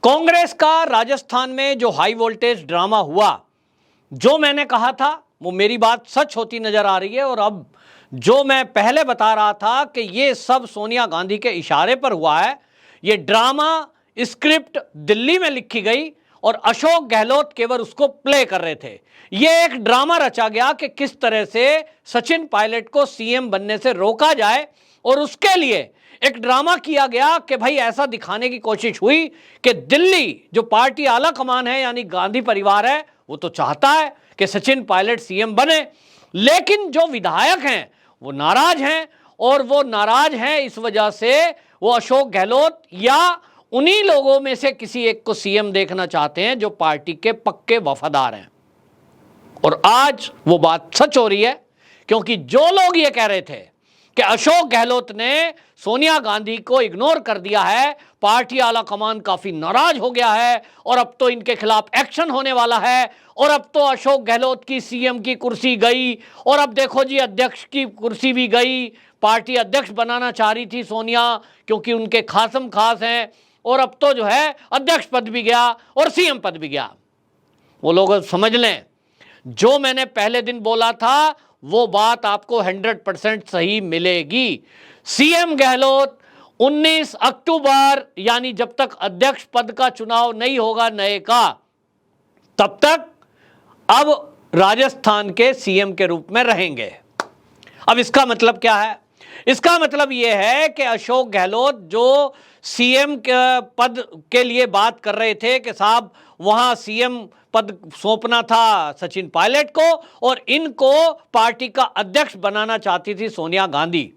कांग्रेस का राजस्थान में जो हाई वोल्टेज ड्रामा हुआ, जो मैंने कहा था वो मेरी बात सच होती नजर आ रही है। और अब जो मैं पहले बता रहा था कि ये सब सोनिया गांधी के इशारे पर हुआ है, ये ड्रामा स्क्रिप्ट दिल्ली में लिखी गई और अशोक गहलोत केवल उसको प्ले कर रहे थे। ये एक ड्रामा रचा गया कि किस तरह से सचिन पायलट को सीएम बनने से रोका जाए, और उसके लिए एक ड्रामा किया गया कि भाई ऐसा दिखाने की कोशिश हुई कि दिल्ली जो पार्टी आला कमान है यानी गांधी परिवार है, वो तो चाहता है कि सचिन पायलट सीएम बने, लेकिन जो विधायक हैं वो नाराज हैं। और वो नाराज हैं इस वजह से वो अशोक गहलोत या उन्हीं लोगों में से किसी एक को सीएम देखना चाहते हैं जो पार्टी के पक्के वफादार हैं। और आज वो बात सच हो रही है, क्योंकि जो लोग ये कह रहे थे कि अशोक गहलोत ने सोनिया गांधी को इग्नोर कर दिया है, पार्टी आला कमान काफी नाराज हो गया है और अब तो इनके खिलाफ एक्शन होने वाला है, और अब तो अशोक गहलोत की सीएम की कुर्सी गई, और अब देखो जी अध्यक्ष की कुर्सी भी गई। पार्टी अध्यक्ष बनाना चाह रही थी सोनिया क्योंकि उनके खासम खास हैं, और अब तो जो है अध्यक्ष पद भी गया और सीएम पद भी गया। वो लोग समझ लें, जो मैंने पहले दिन बोला था वो बात आपको 100% सही मिलेगी। सीएम गहलोत 19 अक्टूबर यानी जब तक अध्यक्ष पद का चुनाव नहीं होगा नए का, तब तक अब राजस्थान के सीएम के रूप में रहेंगे। अब इसका मतलब क्या है? इसका मतलब यह है कि अशोक गहलोत जो सीएम के पद के लिए बात कर रहे थे कि साहब वहां सीएम पद सौंपना था सचिन पायलट को और इनको पार्टी का अध्यक्ष बनाना चाहती थी सोनिया गांधी,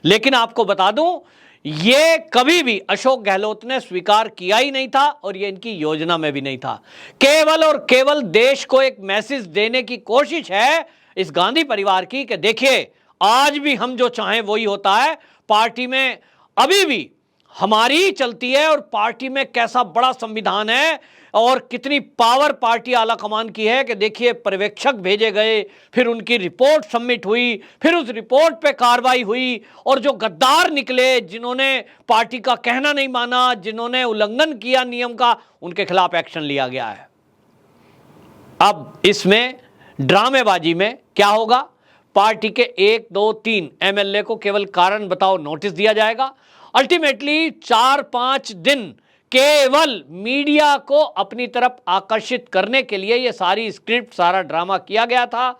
लेकिन आपको बता दूं ये कभी भी अशोक गहलोत ने स्वीकार किया ही नहीं था और ये इनकी योजना में भी नहीं था। केवल और केवल देश को एक मैसेज देने की कोशिश है इस गांधी परिवार की कि देखिए आज भी हम जो चाहें वही होता है, पार्टी में अभी भी हमारी चलती है और पार्टी में कैसा बड़ा संविधान है और कितनी पावर पार्टी आला कमान की है कि देखिए पर्यवेक्षक भेजे गए, फिर उनकी रिपोर्ट सबमिट हुई, फिर उस रिपोर्ट पे कार्रवाई हुई, और जो गद्दार निकले जिन्होंने पार्टी का कहना नहीं माना, जिन्होंने उल्लंघन किया नियम का, उनके खिलाफ एक्शन लिया गया है। अब इसमें ड्रामेबाजी में क्या होगा? पार्टी के 1, 2, 3 एमएलए को केवल कारण बताओ नोटिस दिया जाएगा। अल्टीमेटली 4-5 दिन केवल मीडिया को अपनी तरफ आकर्षित करने के लिए ये सारी स्क्रिप्ट, सारा ड्रामा किया गया था।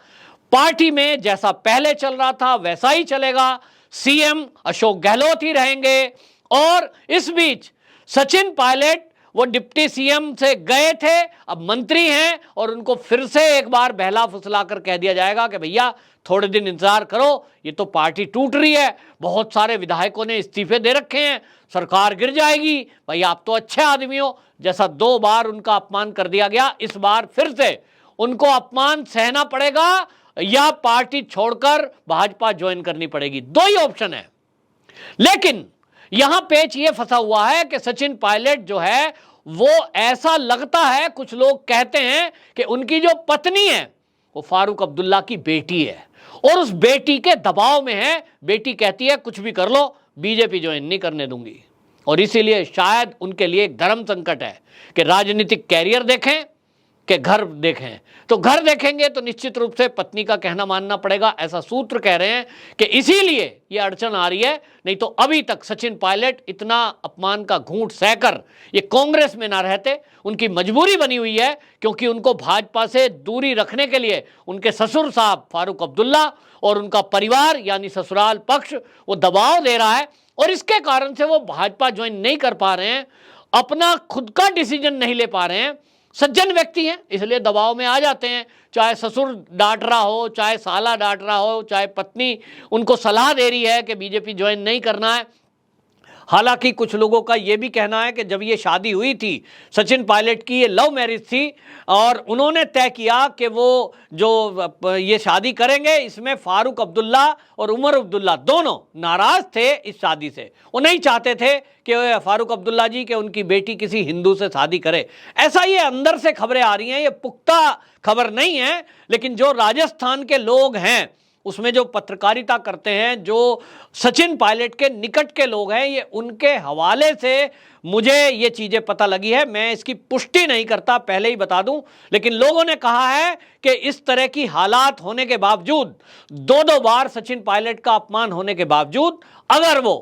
पार्टी में जैसा पहले चल रहा था वैसा ही चलेगा, सीएम अशोक गहलोत ही रहेंगे। और इस बीच सचिन पायलट वो डिप्टी सीएम से गए थे, अब मंत्री हैं, और उनको फिर से एक बार बहला फुसला कर कह दिया जाएगा कि भैया थोड़े दिन इंतजार करो, ये तो पार्टी टूट रही है, बहुत सारे विधायकों ने इस्तीफे दे रखे हैं, सरकार गिर जाएगी। भाई आप तो अच्छे आदमी हो, जैसा 2 बार उनका अपमान कर दिया गया, इस बार फिर से उनको अपमान सहना पड़ेगा या पार्टी छोड़कर भाजपा ज्वाइन करनी पड़ेगी। 2 ही ऑप्शन है। लेकिन यहां पेच ये फंसा हुआ है कि सचिन पायलट जो है वो ऐसा लगता है, कुछ लोग कहते हैं कि उनकी जो पत्नी है वो फारूक अब्दुल्ला की बेटी है और उस बेटी के दबाव में है। बेटी कहती है कुछ भी कर लो, बीजेपी ज्वाइन नहीं करने दूंगी, और इसीलिए शायद उनके लिए धर्म संकट है कि राजनीतिक कैरियर देखें कि घर देखें। तो घर देखेंगे तो निश्चित रूप से पत्नी का कहना मानना पड़ेगा, ऐसा सूत्र कह रहे हैं कि इसीलिए ये अड़चन आ रही है। नहीं तो अभी तक सचिन पायलट इतना अपमान का घूंट सहकर ये कांग्रेस में ना रहते, उनकी मजबूरी बनी हुई है, क्योंकि उनको भाजपा से दूरी रखने के लिए उनके ससुर साहब फारूक अब्दुल्ला और उनका परिवार यानी ससुराल पक्ष वो दबाव दे रहा है, और इसके कारण से वो भाजपा ज्वाइन नहीं कर पा रहे हैं, अपना खुद का डिसीजन नहीं ले पा रहे हैं। सज्जन व्यक्ति हैं इसलिए दबाव में आ जाते हैं, चाहे ससुर डांट रहा हो, चाहे साला डांट रहा हो, चाहे पत्नी उनको सलाह दे रही है कि बीजेपी ज्वाइन नहीं करना है। हालांकि कुछ लोगों का यह भी कहना है कि जब ये शादी हुई थी सचिन पायलट की, ये लव मैरिज थी और उन्होंने तय किया कि वो जो ये शादी करेंगे इसमें फारूक अब्दुल्ला और उमर अब्दुल्ला दोनों नाराज थे इस शादी से। वो नहीं चाहते थे कि फारूक अब्दुल्ला जी के उनकी बेटी किसी हिंदू से शादी करे। ऐसा ये अंदर से खबरें आ रही हैं, ये पुख्ता खबर नहीं है, लेकिन जो राजस्थान के लोग हैं उसमें जो पत्रकारिता करते हैं, जो सचिन पायलट के निकट के लोग हैं, ये उनके हवाले से मुझे ये चीजें पता लगी है। मैं इसकी पुष्टि नहीं करता, पहले ही बता दूं, लेकिन लोगों ने कहा है कि इस तरह की हालात होने के बावजूद, दो बार सचिन पायलट का अपमान होने के बावजूद, अगर वो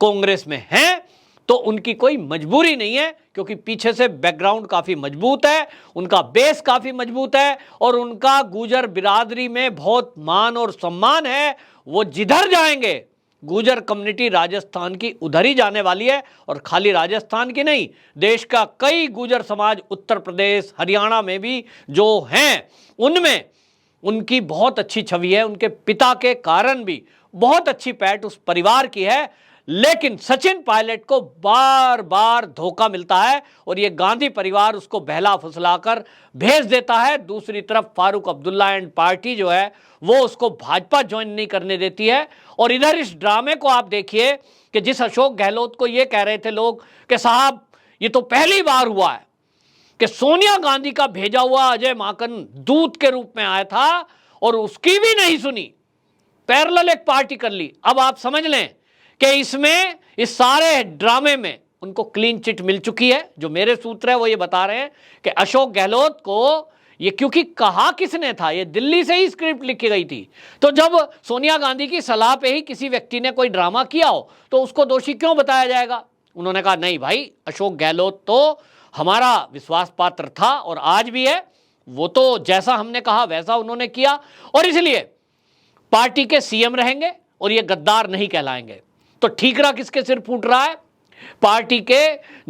कांग्रेस में हैं तो उनकी कोई मजबूरी नहीं है, क्योंकि पीछे से बैकग्राउंड काफी मजबूत है, उनका बेस काफी मजबूत है और उनका गुर्जर बिरादरी में बहुत मान और सम्मान है। वो जिधर जाएंगे, गुर्जर कम्युनिटी राजस्थान की उधर ही जाने वाली है, और खाली राजस्थान की नहीं, देश का कई गुर्जर समाज उत्तर प्रदेश, हरियाणा में भी जो हैं, उनमें उनकी बहुत अच्छी छवि है। उनके पिता के कारण भी बहुत अच्छी पैठ उस परिवार की है। लेकिन सचिन पायलट को बार बार धोखा मिलता है और ये गांधी परिवार उसको बहला फुसलाकर भेज देता है। दूसरी तरफ फारूक अब्दुल्ला एंड पार्टी जो है वो उसको भाजपा ज्वाइन नहीं करने देती है। और इधर इस ड्रामे को आप देखिए कि जिस अशोक गहलोत को ये कह रहे थे लोग कि साहब ये तो पहली बार हुआ है कि सोनिया गांधी का भेजा हुआ अजय माकन दूत के रूप में आया था और उसकी भी नहीं सुनी, पैरेलल एक पार्टी कर ली। अब आप समझ लें कि इसमें, इस सारे ड्रामे में उनको क्लीन चिट मिल चुकी है। जो मेरे सूत्र है वो ये बता रहे हैं कि अशोक गहलोत को ये, क्योंकि कहा किसने था, ये दिल्ली से ही स्क्रिप्ट लिखी गई थी, तो जब सोनिया गांधी की सलाह पे ही किसी व्यक्ति ने कोई ड्रामा किया हो तो उसको दोषी क्यों बताया जाएगा। उन्होंने कहा नहीं भाई, अशोक गहलोत तो हमारा विश्वास पात्र था और आज भी है, वो तो जैसा हमने कहा वैसा उन्होंने किया और इसलिए पार्टी के सीएम रहेंगे और ये गद्दार नहीं कहलाएंगे। तो ठीकरा किसके सिर फूट रहा है? पार्टी के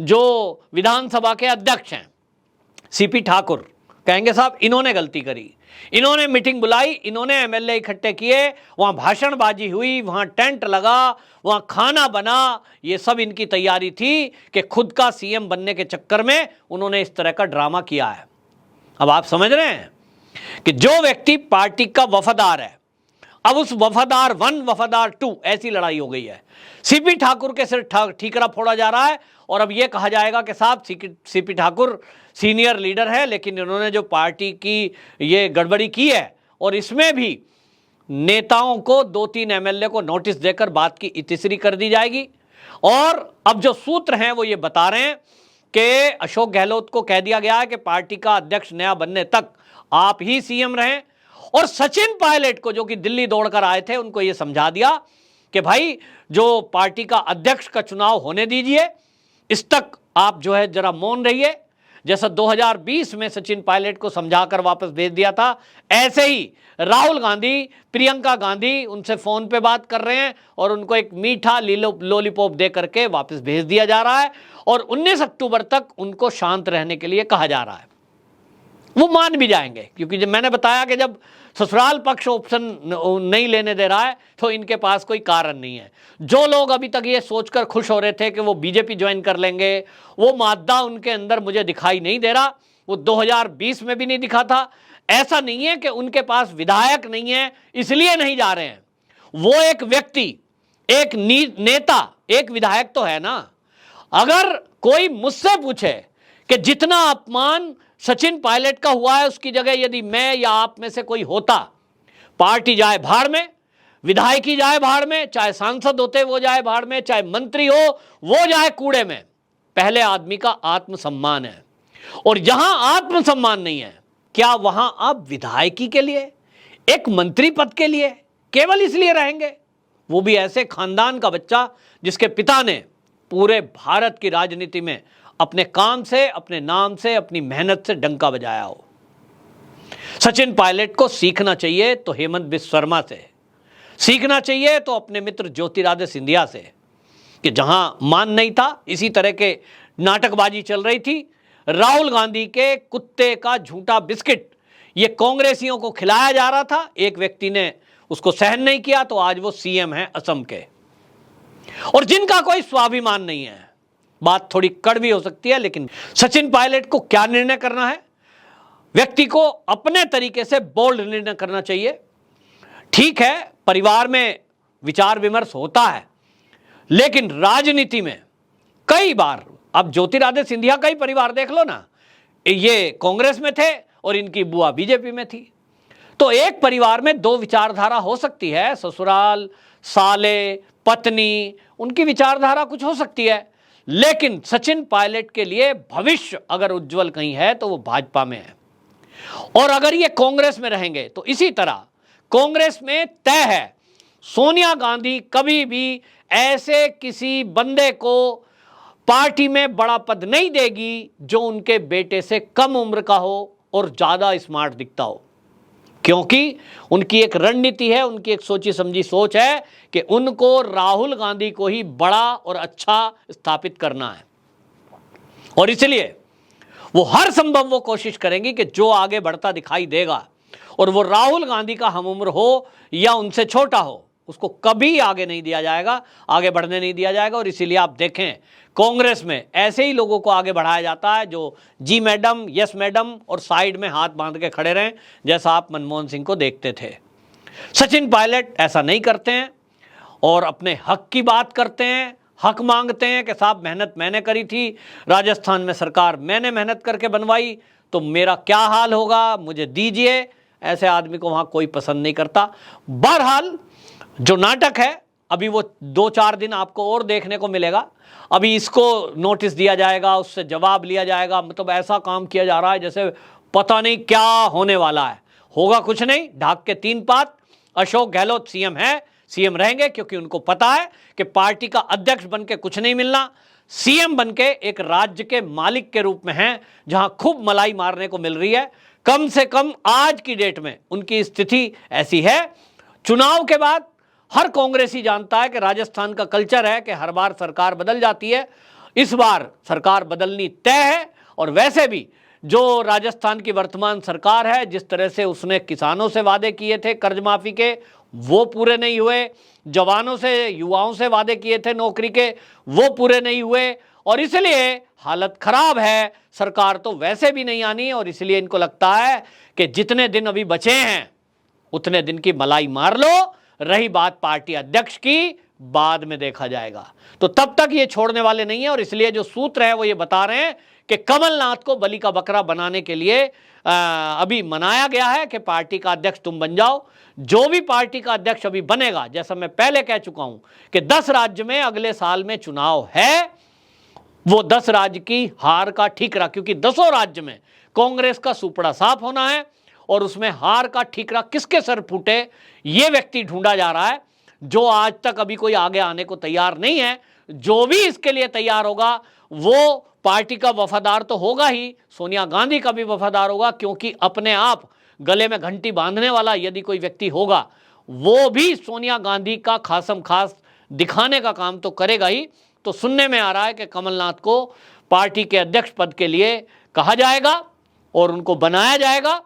जो विधानसभा के अध्यक्ष हैं सीपी ठाकुर, कहेंगे साहब इन्होंने गलती करी, इन्होंने मीटिंग बुलाई, इन्होंने एमएलए इकट्ठे किए, वहां भाषणबाजी हुई, वहां टेंट लगा, वहां खाना बना, ये सब इनकी तैयारी थी कि खुद का सीएम बनने के चक्कर में उन्होंने इस तरह का ड्रामा किया है। अब आप समझ रहे हैं कि जो व्यक्ति पार्टी का वफादार है, अब उस वफादार 1 वफादार 2 ऐसी लड़ाई हो गई है। सीपी ठाकुर के सिर ठीकरा फोड़ा जा रहा है और अब यह कहा जाएगा कि साहब सीपी ठाकुर सीनियर लीडर है, लेकिन इन्होंने जो पार्टी की ये गड़बड़ी की है और इसमें भी नेताओं को 2-3 एमएलए को नोटिस देकर बात की इतिश्री कर दी जाएगी। और अब जो सूत्र हैं वो ये बता रहे हैं कि अशोक गहलोत को कह दिया गया है कि पार्टी का अध्यक्ष नया बनने तक आप ही सीएम रहें, और सचिन पायलट को जो कि दिल्ली दौड़कर आए थे उनको यह समझा दिया कि भाई जो पार्टी का अध्यक्ष का चुनाव होने दीजिए, इस तक आप जो है जरा मौन रहिए। जैसा 2020 में सचिन पायलट को समझाकर वापस भेज दिया था, ऐसे ही राहुल गांधी, प्रियंका गांधी उनसे फोन पे बात कर रहे हैं और उनको एक मीठा लॉलीपॉप दे करके वापस भेज दिया जा रहा है और 19 अक्टूबर तक उनको शांत रहने के लिए कहा जा रहा है। वो मान भी जाएंगे, क्योंकि जब मैंने बताया कि जब ससुराल पक्ष ऑप्शन नहीं लेने दे रहा है तो इनके पास कोई कारण नहीं है। जो लोग अभी तक ये सोचकर खुश हो रहे थे कि वो बीजेपी ज्वाइन कर लेंगे, वो मादा उनके अंदर मुझे दिखाई नहीं दे रहा। वो 2020 में भी नहीं दिखा था। ऐसा नहीं है कि उनके पास विधायक नहीं है इसलिए नहीं जा रहे हैं। वो एक व्यक्ति, एक नेता, एक विधायक तो है ना। अगर कोई मुझसे पूछे कि जितना अपमान सचिन पायलट का हुआ है उसकी जगह यदि मैं या आप में से कोई होता, पार्टी जाए भाड़ में, विधायकी जाए भाड़ में, चाहे सांसद होते वो जाए भाड़ में, चाहे मंत्री हो वो जाए कूड़े में। पहले आदमी का आत्मसम्मान है, और जहां आत्मसम्मान नहीं है, क्या वहां आप विधायकी के लिए, एक मंत्री पद के लिए केवल इसलिए रहेंगे? वो भी ऐसे खानदान का बच्चा जिसके पिता ने पूरे भारत की राजनीति में अपने काम से, अपने नाम से, अपनी मेहनत से डंका बजाया हो। सचिन पायलट को सीखना चाहिए तो हेमंत बिस्व शर्मा से, सीखना चाहिए तो अपने मित्र ज्योतिरादित्य सिंधिया से, कि जहां मान नहीं था, इसी तरह के नाटकबाजी चल रही थी। राहुल गांधी के कुत्ते का झूठा बिस्किट ये कांग्रेसियों को खिलाया जा रहा था, एक व्यक्ति ने उसको सहन नहीं किया तो आज वो सीएम है असम के, और जिनका कोई स्वाभिमान नहीं है। बात थोड़ी कड़वी हो सकती है, लेकिन सचिन पायलट को क्या निर्णय करना है? व्यक्ति को अपने तरीके से बोल्ड निर्णय करना चाहिए। ठीक है, परिवार में विचार विमर्श होता है, लेकिन राजनीति में कई बार, अब ज्योतिरादित्य सिंधिया का ही परिवार देख लो ना, ये कांग्रेस में थे और इनकी बुआ बीजेपी में थी। तो एक परिवार में दो विचारधारा हो सकती है, ससुराल, साले, पत्नी, उनकी विचारधारा कुछ हो सकती है, लेकिन सचिन पायलट के लिए भविष्य अगर उज्जवल कहीं है तो वो भाजपा में है। और अगर ये कांग्रेस में रहेंगे तो इसी तरह कांग्रेस में तय है, सोनिया गांधी कभी भी ऐसे किसी बंदे को पार्टी में बड़ा पद नहीं देगी जो उनके बेटे से कम उम्र का हो और ज्यादा स्मार्ट दिखता हो, क्योंकि उनकी एक रणनीति है, उनकी एक सोची समझी सोच है कि उनको राहुल गांधी को ही बड़ा और अच्छा स्थापित करना है। और इसलिए वो हर संभव वो कोशिश करेंगी कि जो आगे बढ़ता दिखाई देगा और वो राहुल गांधी का हमउम्र हो या उनसे छोटा हो, उसको कभी आगे नहीं दिया जाएगा, आगे बढ़ने नहीं दिया जाएगा। और इसीलिए आप देखें कांग्रेस में ऐसे ही लोगों को आगे बढ़ाया जाता है जो जी मैडम, यस मैडम और साइड में हाथ बांध के खड़े रहें, जैसा आप मनमोहन सिंह को देखते थे। सचिन पायलट ऐसा नहीं करते हैं और अपने हक की बात करते हैं, हक मांगते हैं कि साहब मेहनत मैंने करी थी, राजस्थान में सरकार मैंने मेहनत करके बनवाई, तो मेरा क्या हाल होगा, मुझे दीजिए। ऐसे आदमी को वहां कोई पसंद नहीं करता। बहरहाल जो नाटक है अभी वो 2-4 दिन आपको और देखने को मिलेगा। अभी इसको नोटिस दिया जाएगा, उससे जवाब लिया जाएगा, मतलब ऐसा काम किया जा रहा है जैसे पता नहीं क्या होने वाला है। होगा कुछ नहीं, ढाक के 3 पात। अशोक गहलोत सीएम है, सीएम रहेंगे, क्योंकि उनको पता है कि पार्टी का अध्यक्ष बनके कुछ नहीं मिलना, सीएम बनके एक राज्य के मालिक के रूप में हैं जहां खूब मलाई मारने को मिल रही है। कम से कम आज की डेट में उनकी स्थिति ऐसी है। चुनाव के बाद हर कांग्रेसी जानता है कि राजस्थान का कल्चर है कि हर बार सरकार बदल जाती है, इस बार सरकार बदलनी तय है। और वैसे भी जो राजस्थान की वर्तमान सरकार है, जिस तरह से उसने किसानों से वादे किए थे कर्ज माफी के, वो पूरे नहीं हुए, जवानों से, युवाओं से वादे किए थे नौकरी के, वो पूरे नहीं हुए, और इसलिए हालत खराब है। सरकार तो वैसे भी नहीं आनी, और इसलिए इनको लगता है कि जितने दिन अभी बचे हैं उतने दिन की मलाई मार लो, रही बात पार्टी अध्यक्ष की, बाद में देखा जाएगा। तो तब तक ये छोड़ने वाले नहीं है। और इसलिए जो सूत्र है वो ये बता रहे हैं कि कमलनाथ को बलि का बकरा बनाने के लिए अभी मनाया गया है कि पार्टी का अध्यक्ष तुम बन जाओ। जो भी पार्टी का अध्यक्ष अभी बनेगा, जैसा मैं पहले कह चुका हूं कि 10 राज्य में अगले साल में चुनाव है, वो 10 राज्य की हार का ठीकरा, क्योंकि 10 राज्य में कांग्रेस का सुपड़ा साफ होना है, और उसमें हार का ठीकरा किसके सर फूटे ये व्यक्ति ढूंढा जा रहा है, जो आज तक अभी कोई आगे आने को तैयार नहीं है। जो भी इसके लिए तैयार होगा वो पार्टी का वफादार तो होगा ही, सोनिया गांधी का भी वफादार होगा, क्योंकि अपने आप गले में घंटी बांधने वाला यदि कोई व्यक्ति होगा, वो भी सोनिया गांधी का खासम खास दिखाने का काम तो करेगा ही। तो सुनने में आ रहा है कि कमलनाथ को पार्टी के अध्यक्ष पद के लिए कहा जाएगा और उनको बनाया जाएगा।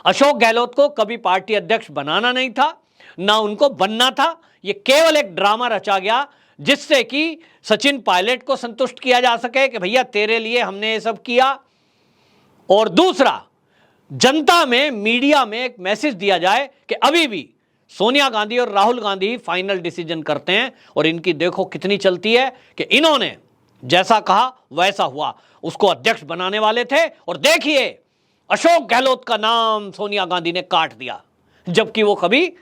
अशोक गहलोत को कभी पार्टी अध्यक्ष बनाना नहीं था, ना उनको बनना था। ये केवल एक ड्रामा रचा गया जिससे कि सचिन पायलट को संतुष्ट किया जा सके कि भैया तेरे लिए हमने ये सब किया, और दूसरा जनता में, मीडिया में एक मैसेज दिया जाए कि अभी भी सोनिया गांधी और राहुल गांधी फाइनल डिसीजन करते हैं। और इनकी देखो कितनी चलती है कि इन्होंने जैसा कहा वैसा हुआ, उसको अध्यक्ष बनाने वाले थे, और देखिए अशोक गहलोत का नाम सोनिया गांधी ने काट दिया, जबकि वो कभी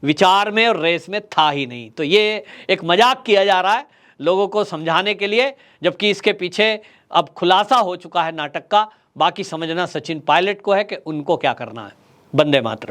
विचार में और रेस में था ही नहीं। तो ये एक मजाक किया जा रहा है लोगों को समझाने के लिए, जबकि इसके पीछे अब खुलासा हो चुका है नाटक का। बाकी समझना सचिन पायलट को है कि उनको क्या करना है। वंदे मातरम।